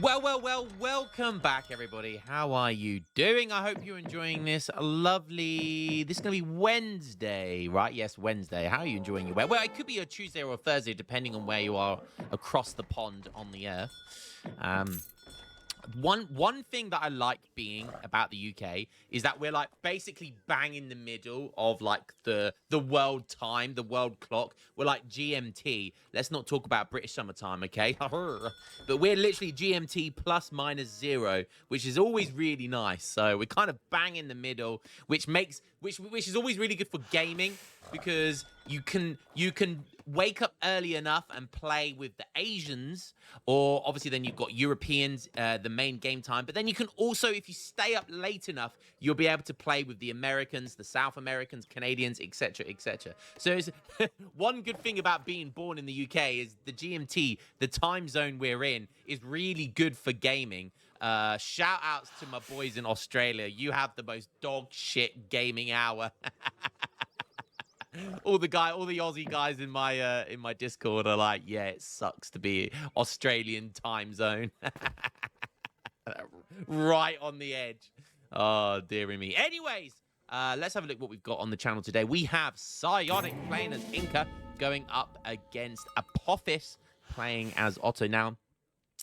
Well, welcome back, everybody. How are you doing? I hope you're enjoying this lovely... This is going to be Wednesday, right? Yes, Wednesday. How are you enjoying your... Well, it could be a Tuesday or a Thursday, depending on where you are across the pond on the earth. One thing that I like being about the UK is that we're like basically bang in the middle of like the world time, the world clock. We're like GMT. Let's not talk about British summertime, okay? But we're literally GMT plus minus 0, which is always really nice. So we're kind of bang in the middle, which is always really good for gaming because you can wake up early enough and play with the Asians, or obviously then you've got Europeans, the main game time. But then you can also, if you stay up late enough, you'll be able to play with the Americans, the South Americans, Canadians, etc., etc. So it's, one good thing about being born in the UK is the GMT, the time zone we're in, is really good for gaming. Shout outs to my boys in Australia. You have the most dog shit gaming hour. All the Aussie guys in my Discord are like, yeah, it sucks to be Australian time zone. Right on the edge. Oh, dearie me. Anyways, let's have a look what we've got on the channel today. We have Psionic playing as Inca going up against Apophis playing as Otto. Now,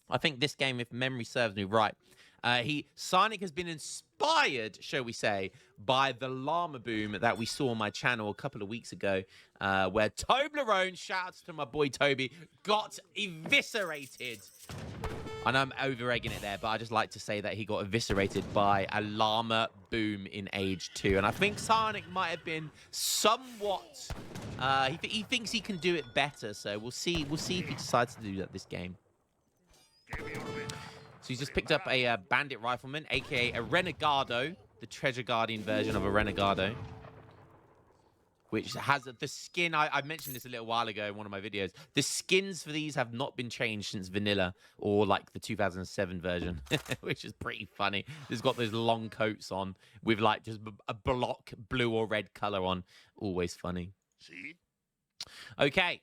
I think this game, if memory serves me right, Psionic has been inspired, shall we say, by the llama boom that we saw on my channel a couple of weeks ago, where Toblerone, shouts to my boy Toby, got eviscerated. I know I'm over-egging it there, but I just like to say that he got eviscerated by a llama boom in Age 2. And I think Psionic might have been somewhat... he thinks he can do it better, so we'll see if he decides to do that this game. So he's just picked up a bandit rifleman, a.k.a. a Renegado, the Treasure Guardian version of a Renegado, which has the skin. I mentioned this a little while ago in one of my videos. The skins for these have not been changed since vanilla or like the 2007 version, which is pretty funny. It's got those long coats on with like just a block blue or red color on. Always funny. See? Okay.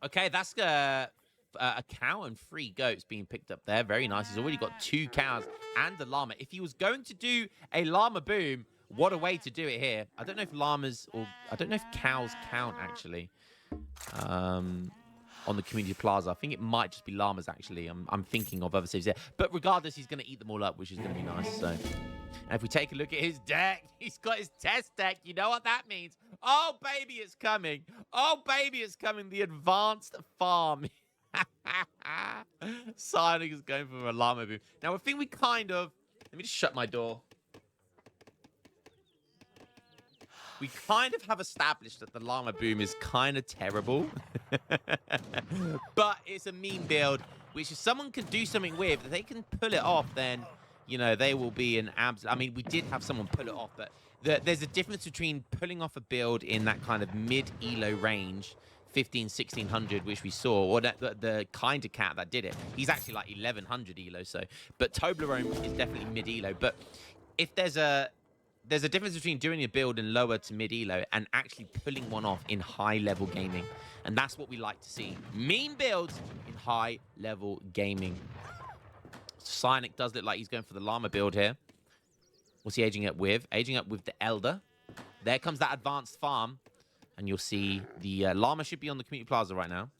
Okay, that's a cow and 3 goats being picked up there. Very nice. He's already got 2 cows and a llama. If he was going to do a llama boom, what a way to do it here. I don't know if llamas or... I don't know if cows count, actually, on the community plaza. I think it might just be llamas, actually. I'm thinking of other cities there. But regardless, he's going to eat them all up, which is going to be nice. So, and if we take a look at his deck, he's got his test deck. You know what that means. Oh, baby, it's coming. Oh, baby, it's coming. The advanced farm. Psionic is going for a llama boom. Now, I think we kind of... Let me just shut my door. We kind of have established that the llama boom is kind of terrible. But it's a meme build, which if someone can do something with, if they can pull it off, then, you know, they will be an absolute... I mean, we did have someone pull it off, but there's a difference between pulling off a build in that kind of mid-elo range, 1600, which we saw, or the kind of cat that did it. He's actually like 1100 elo, so... But Toblerone is definitely mid-elo. But if there's a difference between doing a build in lower to mid-elo and actually pulling one off in high-level gaming. And that's what we like to see. Meme builds in high-level gaming. Psionic does look like he's going for the llama build here. What's he aging up with? Aging up with the Elder. There comes that advanced farm. And you'll see the llama should be on the community plaza right now.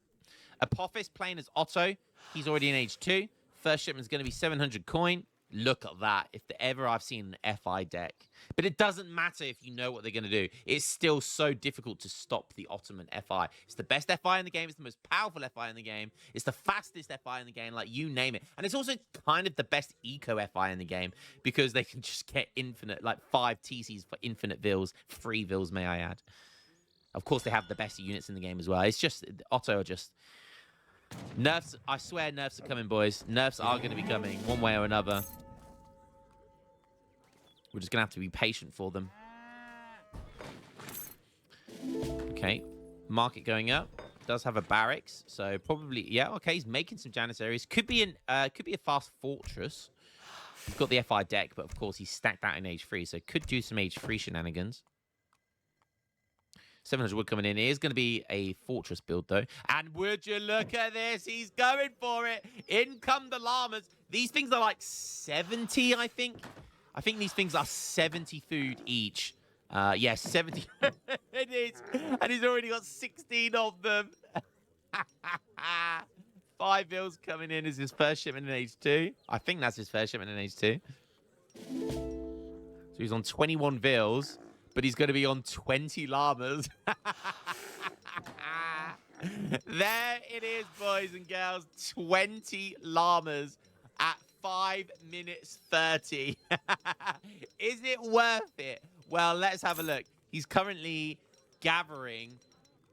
Apophis playing as Otto. He's already in Age 2. First shipment's going to be 700 coin. Look at that. If ever I've seen an FI deck. But it doesn't matter if you know what they're going to do. It's still so difficult to stop the Ottoman FI. It's the best FI in the game. It's the most powerful FI in the game. It's the fastest FI in the game. Like, you name it. And it's also kind of the best eco FI in the game because they can just get infinite, like 5 TCs for infinite vills. 3 vills, may I add. Of course, they have the best units in the game as well. It's just, Otto are just... Nerfs, I swear nerfs are coming, boys. Nerfs are going to be coming, one way or another. We're just going to have to be patient for them. Okay. Market going up. Does have a barracks. So probably, yeah, okay, he's making some Janissaries. Could be a fast fortress. He's got the FI deck, but of course he's stacked out in Age 3, so could do some Age 3 shenanigans. 700 wood coming in. It is going to be a fortress build, though. And would you look at this? He's going for it. In come the llamas. These things are like 70, I think. I think these things are 70 food each. Yeah, 70. It is. And he's already got 16 of them. 5 bills coming in as his first shipment in age 2. I think that's his first shipment in age 2. So he's on 21 bills, but he's going to be on 20 llamas. There it is, boys and girls. 20 llamas at 5 minutes 30. Is it worth it? Well, let's have a look. He's currently gathering.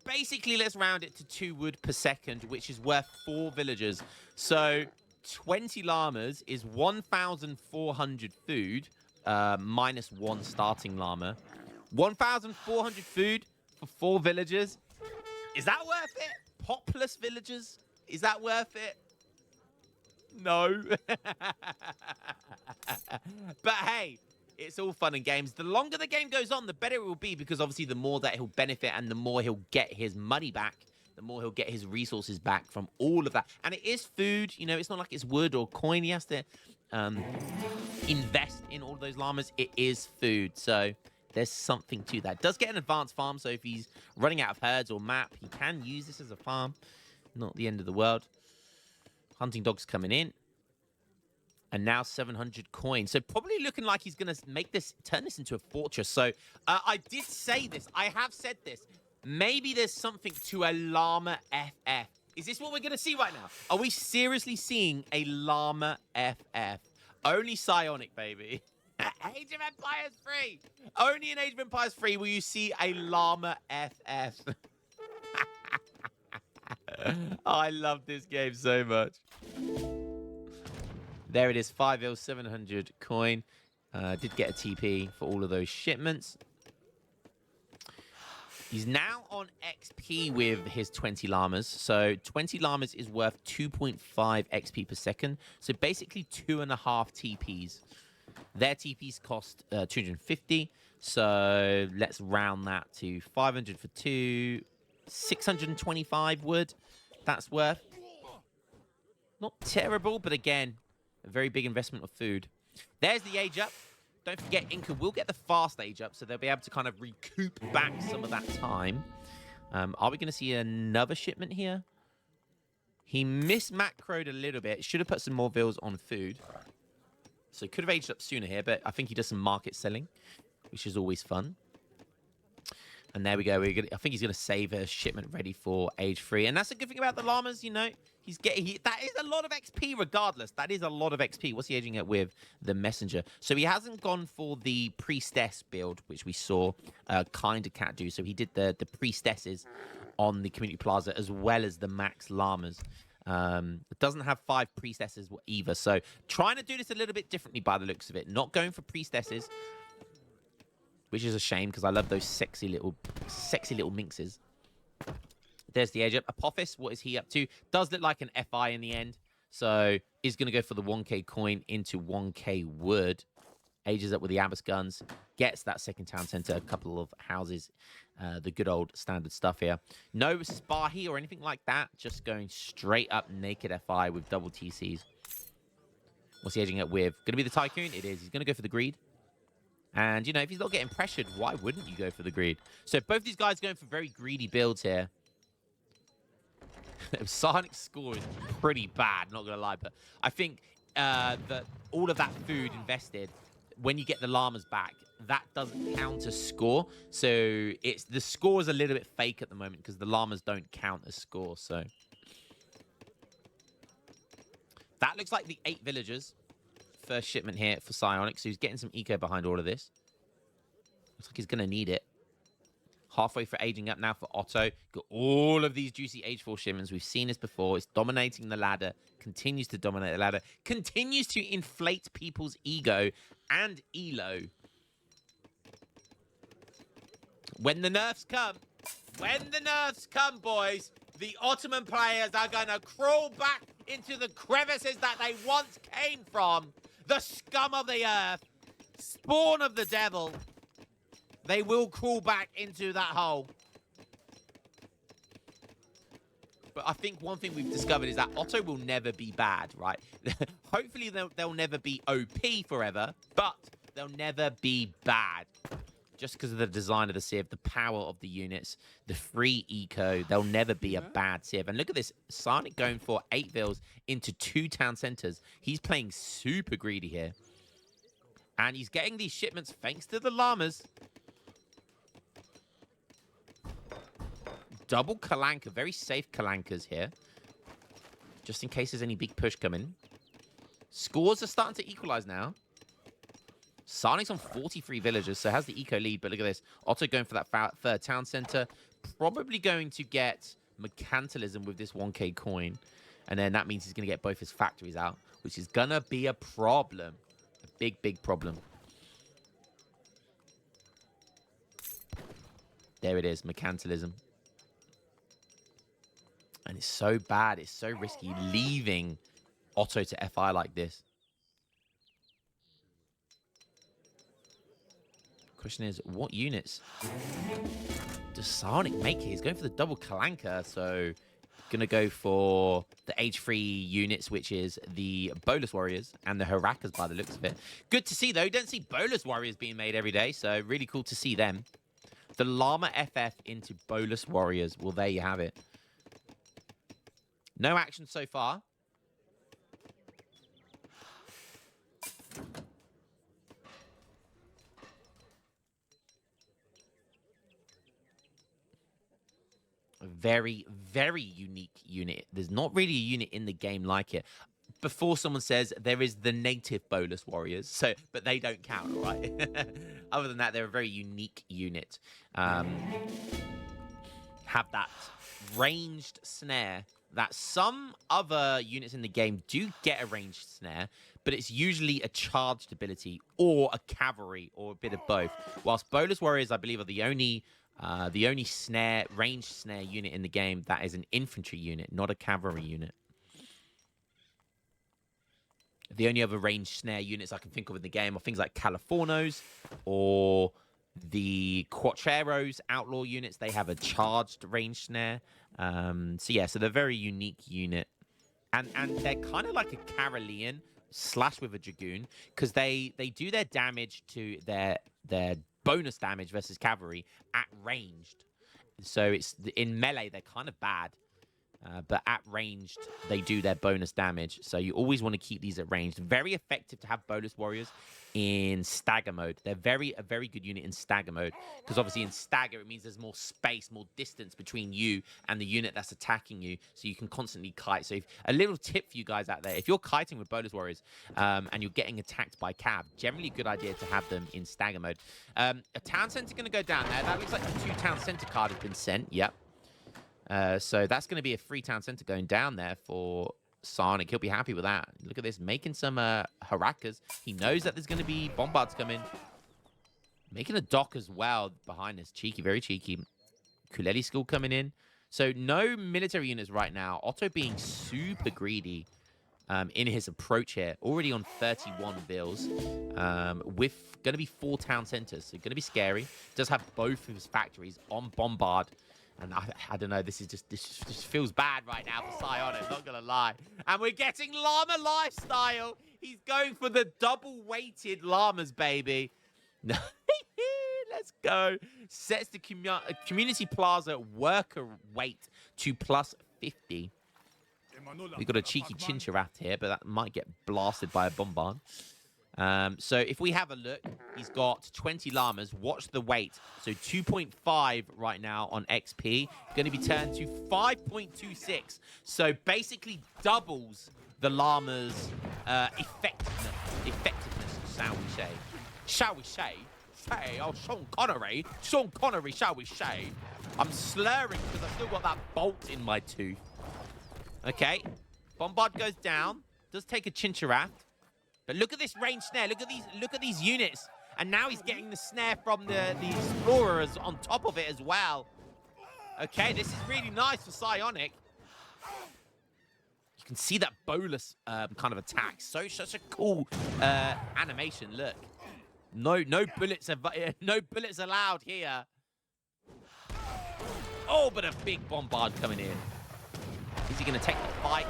Basically, let's round it to 2 wood per second, which is worth 4 villagers. So 20 llamas is 1,400 food, minus 1 starting llama. 1,400 food for 4 villagers. Is that worth it? Populous villagers? Is that worth it? No. But hey, it's all fun and games. The longer the game goes on, the better it will be, because obviously the more that he'll benefit and the more he'll get his money back, the more he'll get his resources back from all of that. And it is food, you know, it's not like it's wood or coin. He has to invest in all of those llamas. It is food, so there's something to that. It does get an advanced farm, so if he's running out of herds or map, he can use this as a farm. Not the end of the world. Hunting dogs coming in. And now 700 coins. So probably looking like he's going to turn this into a fortress. So I did say this. I have said this. Maybe there's something to a Llama FF. Is this what we're going to see right now? Are we seriously seeing a Llama FF? Only Psionic, baby. Age of Empires 3. Only in Age of Empires 3 will you see a Llama FF. Oh, I love this game so much. There it is, 5 mil, 700 coin. Did get a TP for all of those shipments. He's now on XP with his 20 llamas. So 20 llamas is worth 2.5 XP per second. So basically 2.5 TPs. Their TPs cost 250. So let's round that to 500 for 2. 625 wood. That's worth. Not terrible, but again, a very big investment of food. There's the age up. Don't forget, Inca will get the fast age up, so they'll be able to kind of recoup back some of that time. Are we going to see another shipment here? He mismacroed a little bit. Should have put some more vills on food. So he could have aged up sooner here, but I think he does some market selling, which is always fun. And there we go. I think he's going to save a shipment ready for age 3. And that's a good thing about the llamas, you know. That is a lot of XP regardless. That is a lot of XP. What's he aging at with? The messenger. So he hasn't gone for the priestess build, which we saw kind of Cat do. So he did the priestesses on the community plaza as well as the max llamas. It doesn't have 5 priestesses either. So trying to do this a little bit differently by the looks of it. Not going for priestesses, which is a shame because I love those sexy little minxes. There's the age up. Apophis, what is he up to? Does look like an FI in the end. So is going to go for the 1k coin into 1k wood. Ages up with the Abbas guns. Gets that second town center, a couple of houses. The good old standard stuff here. No Spahi or anything like that. Just going straight up naked FI with double TCs. What's he aging up with? Going to be the Tycoon? It is. He's going to go for the Greed. And, you know, if he's not getting pressured, why wouldn't you go for the Greed? So both these guys going for very greedy builds here. Sonic's score is pretty bad, not going to lie. But I think that all of that food invested, when you get the llamas back, that doesn't count as score. So the score is a little bit fake at the moment because the llamas don't count as score. So that looks like the 8 villagers. First shipment here for Psionic. So he's getting some eco behind all of this. Looks like he's going to need it. Halfway for aging up now for Otto. Got all of these juicy age 4 shipments. We've seen this before. It's dominating the ladder. Continues to dominate the ladder. Continues to inflate people's ego and elo. When the nerfs come, boys, the Ottoman players are going to crawl back into the crevices that they once came from. The scum of the earth. Spawn of the devil. They will crawl back into that hole. But I think one thing we've discovered is that Otto will never be bad, right? Hopefully they'll never be OP forever, but they'll never be bad. Just because of the design of the Civ, the power of the units, the free eco, they'll never be a bad Civ. And look at this, Sonic going for 8 vills into 2 town centers. He's playing super greedy here. And he's getting these shipments thanks to the llamas. Double Kalanka, very safe Kalankas here. Just in case there's any big push coming. Scores are starting to equalize now. Sonic's on 43 villagers, so has the eco lead. But look at this. Otto going for that third town center. Probably going to get mercantilism with this 1k coin. And then that means he's going to get both his factories out, which is going to be a problem. A big, big problem. There it is, mercantilism. And it's so bad. It's so risky leaving Otto to FI like this. Question is, what units does Sonic make here? He's going for the double Kalanka, so going to go for the Age-3 units, which is the Bolus Warriors and the Harakas by the looks of it. Good to see, though. You don't see Bolus Warriors being made every day, so really cool to see them. The Llama FF into Bolus Warriors. Well, there you have it. No action so far. Very, very unique unit. There's not really a unit in the game like it. Before someone says there is the native Bolus Warriors, so but they don't count, right? Other than that, they're a very unique unit. Have that ranged snare that some other units in the game do get a ranged snare, but it's usually a charged ability or a cavalry or a bit of both. Whilst Bolus Warriors, I believe, are the only snare, ranged snare unit in the game that is an infantry unit, not a cavalry unit. The only other ranged snare units I can think of in the game are things like Californos or the Quatreros outlaw units. They have a charged ranged snare. So yeah, so they're a very unique unit. And they're kind of like a Carolean slash with a Dragoon, because they do their damage to their bonus damage versus cavalry at ranged. So it's in melee they're kind of bad, but at ranged they do their bonus damage. So you always want to keep these at ranged. Very effective to have Bolus Warriors in stagger mode. They're a very good unit in stagger mode, because obviously in stagger it means there's more space, more distance between you and the unit that's attacking you, so you can constantly kite. So a little tip for you guys out there: if you're kiting with Bolus Warriors and you're getting attacked by cav, generally a good idea to have them in stagger mode. A town center going to go down there. That looks like the 2 town center card has been sent. Yep. So that's going to be a 3 town center going down there for Sonic. He'll be happy with that. Look at this, making some Harakas. He knows that there's going to be bombards coming. Making a dock as well behind this. Cheeky, very cheeky. Kuleli School coming in. So no military units right now. Otto being super greedy in his approach here. Already on 31 bills. With going to be 4 town centers. So going to be scary. Does have both of his factories on bombard. And I don't know, this just feels bad right now for Psionic, not gonna lie. And we're getting Llama lifestyle. He's going for the double-weighted llamas, baby. Let's go. Sets the community plaza worker weight to +50. We've got a cheeky Chincharath here, but that might get blasted by a bombard. So if we have a look, he's got 20 llamas. Watch the weight. So 2.5 right now on XP. Going to be turned to 5.26. So basically doubles the llama's effectiveness, shall we say. Shall we say? Oh, Sean Connery, shall we say? I'm slurring because I've still got that bolt in my tooth. Okay. Bombard goes down. Does take a Chincharath. But look at this range snare. Look at these units. And now he's getting the snare from the explorers on top of it as well. Okay, this is really nice for Psionic. You can see that bolus kind of attack. Such a cool animation. Look, no bullets allowed here. Oh, but a big bombard coming in. Is he going to take the fight?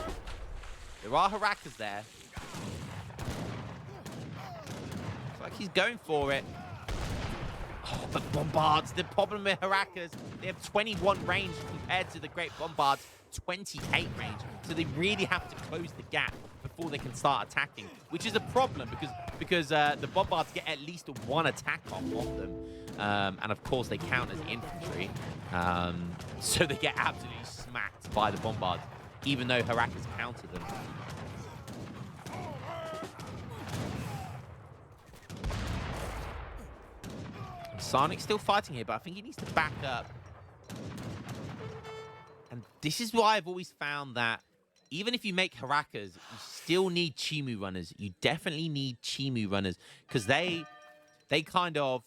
There are Harakas there. Looks like he's going for it. Oh, but Bombards, the problem with Harakas, they have 21 range compared to the Great Bombards, 28 range. So they really have to close the gap before they can start attacking, which is a problem because the Bombards get at least one attack off of them. And of course, they count as infantry. So they get absolutely smacked by the Bombards, even though Harakas counter them. Sonic's still fighting here, but I think he needs to back up. And this is why I've always found that even if you make Harakas, you still need Chimu runners. You definitely need Chimu runners because they kind of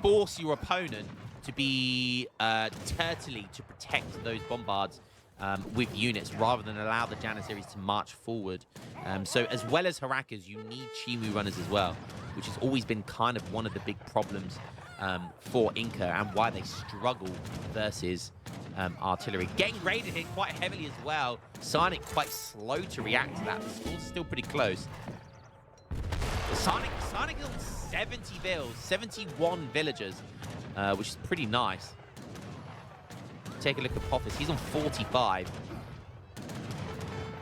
force your opponent to be turtly to protect those Bombards with units rather than allow the Janissaries to march forward. So as well as Harakas, you need Chimu runners as well, which has always been kind of one of the big problems for Inca and why they struggle versus artillery. Getting raided here quite heavily as well. Sonic quite slow to react to that. The score's still pretty close. Sonic is on 70 vills, 71 villagers, which is pretty nice. Take a look at Poffis. He's on 45.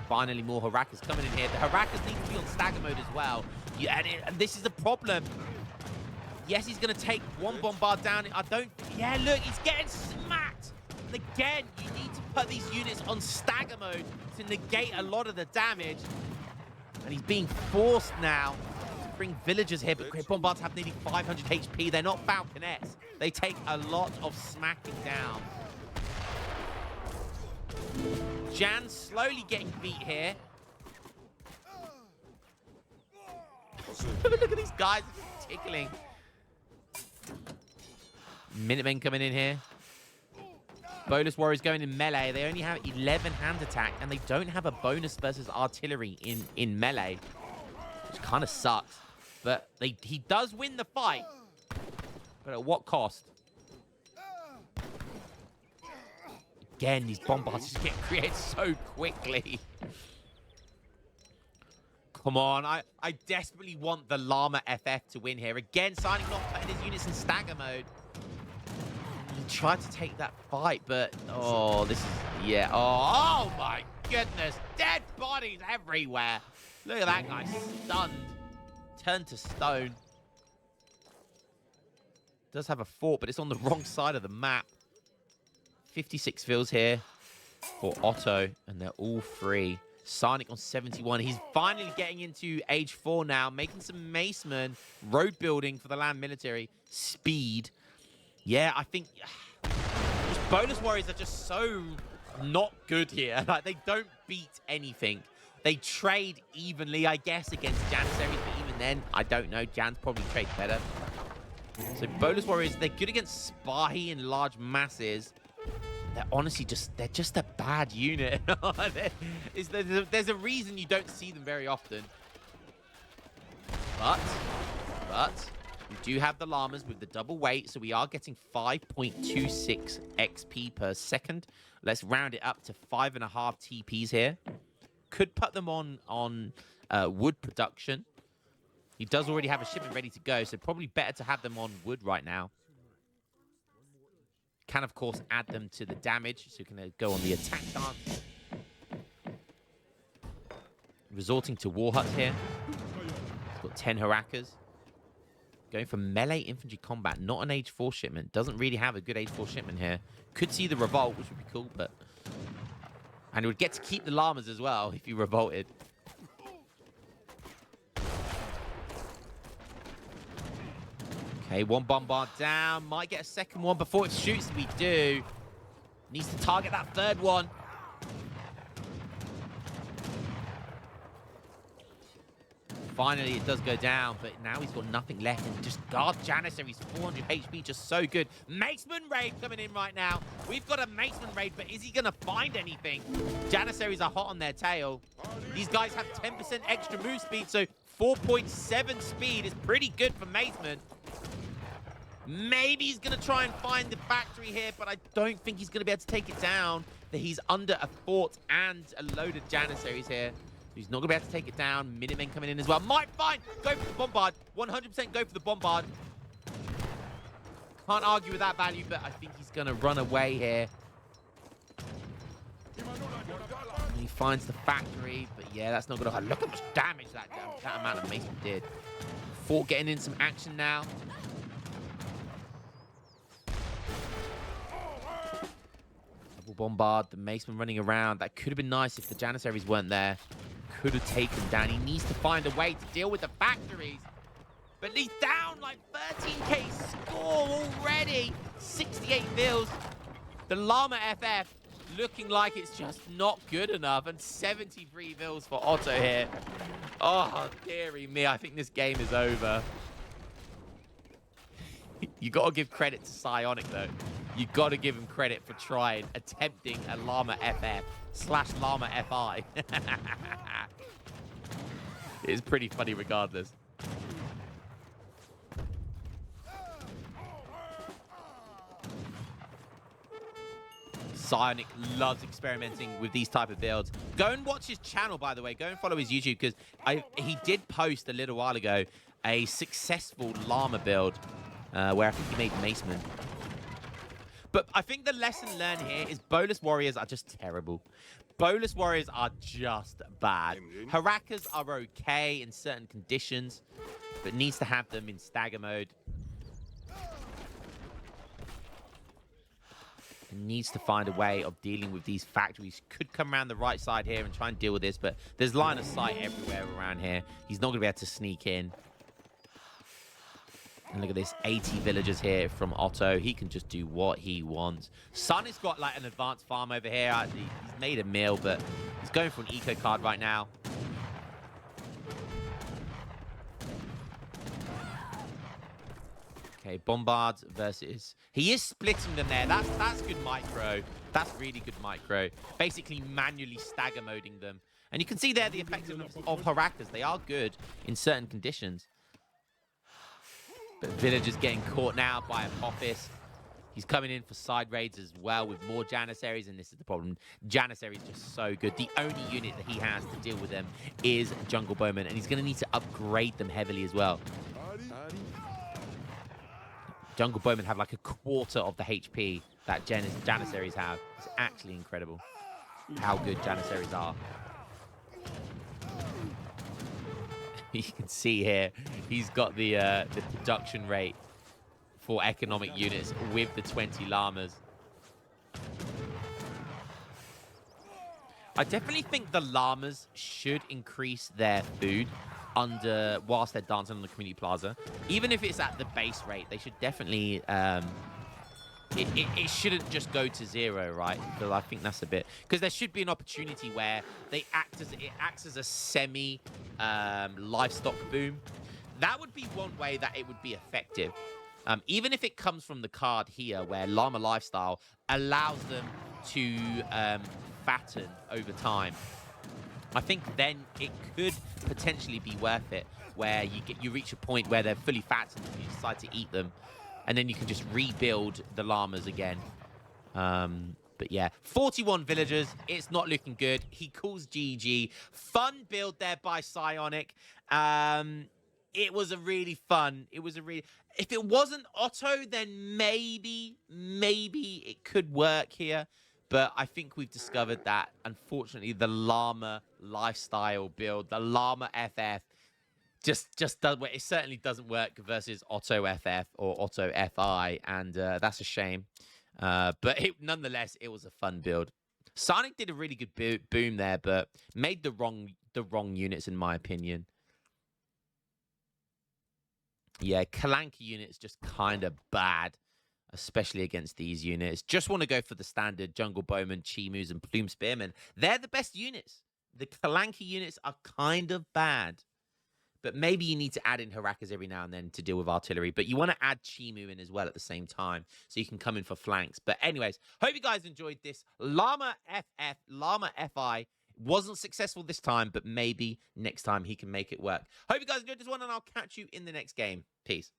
Finally, more Harakas coming in here. The Harakas need to be on stagger mode as well. Yeah, and this is a problem. Yes, he's going to take one Bombard down. Yeah, look, he's getting smacked. And again, you need to put these units on stagger mode to negate a lot of the damage. And he's being forced now to bring villagers here. But Great Bombards have nearly 500 HP. They're not Falconets. They take a lot of smacking down. Jan slowly getting beat here. Look at these guys tickling. Minutemen coming in here. Bolus Warriors going in melee. They only have 11 hand attack, and they don't have a bonus versus artillery in melee, which kind of sucks. But he does win the fight, but at what cost? Again, these Bombards just get created so quickly. Come on, I desperately want the Llama FF to win here. Again, Sonic not putting his units in stagger mode. He tried to take that fight, but oh, this is yeah. Oh my goodness, dead bodies everywhere. Look at that guy, stunned, turned to stone. Does have a fort, but it's on the wrong side of the map. 56 fills here for Otto, and they're all free. Sonic on 71. He's finally getting into age 4 now, making some macemen, road building for the land military, speed. Yeah, I think these bonus warriors are just so not good here. Like, they don't beat anything. They trade evenly, I guess, against Janissaries, but even then, I don't know. Jan's probably trade better. So bonus warriors, they're good against Spahi in large masses. They're honestly they're just a bad unit. There's a reason you don't see them very often. But we do have the llamas with the double weight, so we are getting 5.26 XP per second. Let's round it up to 5.5 TPs here. Could put them on wood production. He does already have a shipment ready to go, so probably better to have them on wood right now. Can, of course, add them to the damage, so you can go on the attack chance. Resorting to war huts here. He's got 10 Harakas. Going for melee infantry combat, not an age 4 shipment. Doesn't really have a good age 4 shipment here. Could see the revolt, which would be cool, but... And he would get to keep the llamas as well if he revolted. Okay, one bombard down. Might get a second one before it shoots. We do. Needs to target that third one. Finally, it does go down, but now he's got nothing left. And just guard Janissaries, 400 HP, just so good. Maceman raid coming in right now. We've got a Maceman raid, but is he going to find anything? Janissaries are hot on their tail. These guys have 10% extra move speed, so 4.7 speed is pretty good for Maceman. Maybe he's going to try and find the factory here, but I don't think he's going to be able to take it down. that he's under a fort and a load of Janissaries here. He's not going to be able to take it down. Minutemen coming in as well. Might find. Go for the bombard. 100% go for the bombard. Can't argue with that value, but I think he's going to run away here. He finds the factory, but yeah, that's not going to... Look how much damage that amount of Mason did. Fort getting in some action now. Double bombard, the Maceman running around. That could have been nice if the Janissaries weren't there. Could have taken down. He needs to find a way to deal with the factories. But he's down like 13k score already. 68 bills. The Llama FF looking like it's just not good enough. And 73 bills for Otto here. Oh, dearie me. I think this game is over. You got to give credit to Psionic, though. You got to give him credit for attempting a Llama FF / Llama FI. It's pretty funny regardless. Psionic loves experimenting with these type of builds. Go and watch his channel, by the way. Go and follow his YouTube, because he did post a little while ago a successful Llama build where I think he made Maceman. But I think the lesson learned here is Bolus Warriors are just terrible. Bolus Warriors are just bad. Harakas are okay in certain conditions, but needs to have them in stagger mode. Needs to find a way of dealing with these factories. Could come around the right side here and try and deal with this, but there's line of sight everywhere around here. He's not going to be able to sneak in. And look at this, 80 villagers here from Otto. He can just do what he wants. Sun has got like an advanced farm over here. He's made a meal, but he's going for an eco card right now. Okay, bombards versus... He is splitting them there. That's good micro. That's really good micro. Basically manually stagger moding them. And you can see there the effectiveness of Harakas. They are good in certain conditions. But villagers getting caught now by Apophis. He's coming in for side raids as well with more Janissaries, and this is the problem. Janissaries just so good. The only unit that he has to deal with them is Jungle Bowman, and he's going to need to upgrade them heavily as well. Jungle Bowmen have like a quarter of the HP that Janissaries have. It's actually incredible how good Janissaries are. You can see here, he's got the production rate for economic units with the 20 llamas. I definitely think the llamas should increase their food whilst they're dancing on the community plaza. Even if it's at the base rate, they should definitely... It shouldn't just go to 0, right? So I think that's a bit... Because there should be an opportunity where it acts as a semi livestock boom. That would be one way that it would be effective. Even if it comes from the card here, where Llama Lifestyle allows them to fatten over time. I think then it could potentially be worth it, where you reach a point where they're fully fattened and you decide to eat them, and then you can just rebuild the llamas again. But yeah, 41 villagers. It's not looking good. He calls GG. Fun build there by Psionic. It was a really fun. If it wasn't Otto, then maybe it could work here. But I think we've discovered that, unfortunately, the Llama lifestyle build, the Llama FF, just does. It certainly doesn't work versus Otto FF or Otto FI, and that's a shame. But nonetheless, it was a fun build. Sonic did a really good boom there, but made the wrong units, in my opinion. Yeah, Kalanka units just kind of bad, especially against these units. Just want to go for the standard Jungle Bowman, Chimus, and Plume Spearmen. They're the best units. The Kalanka units are kind of bad. But maybe you need to add in Harakas every now and then to deal with artillery. But you want to add Chimu in as well at the same time, so you can come in for flanks. But anyways, hope you guys enjoyed this. Llama FF, Llama FI. Wasn't successful this time, but maybe next time he can make it work. Hope you guys enjoyed this one, and I'll catch you in the next game. Peace.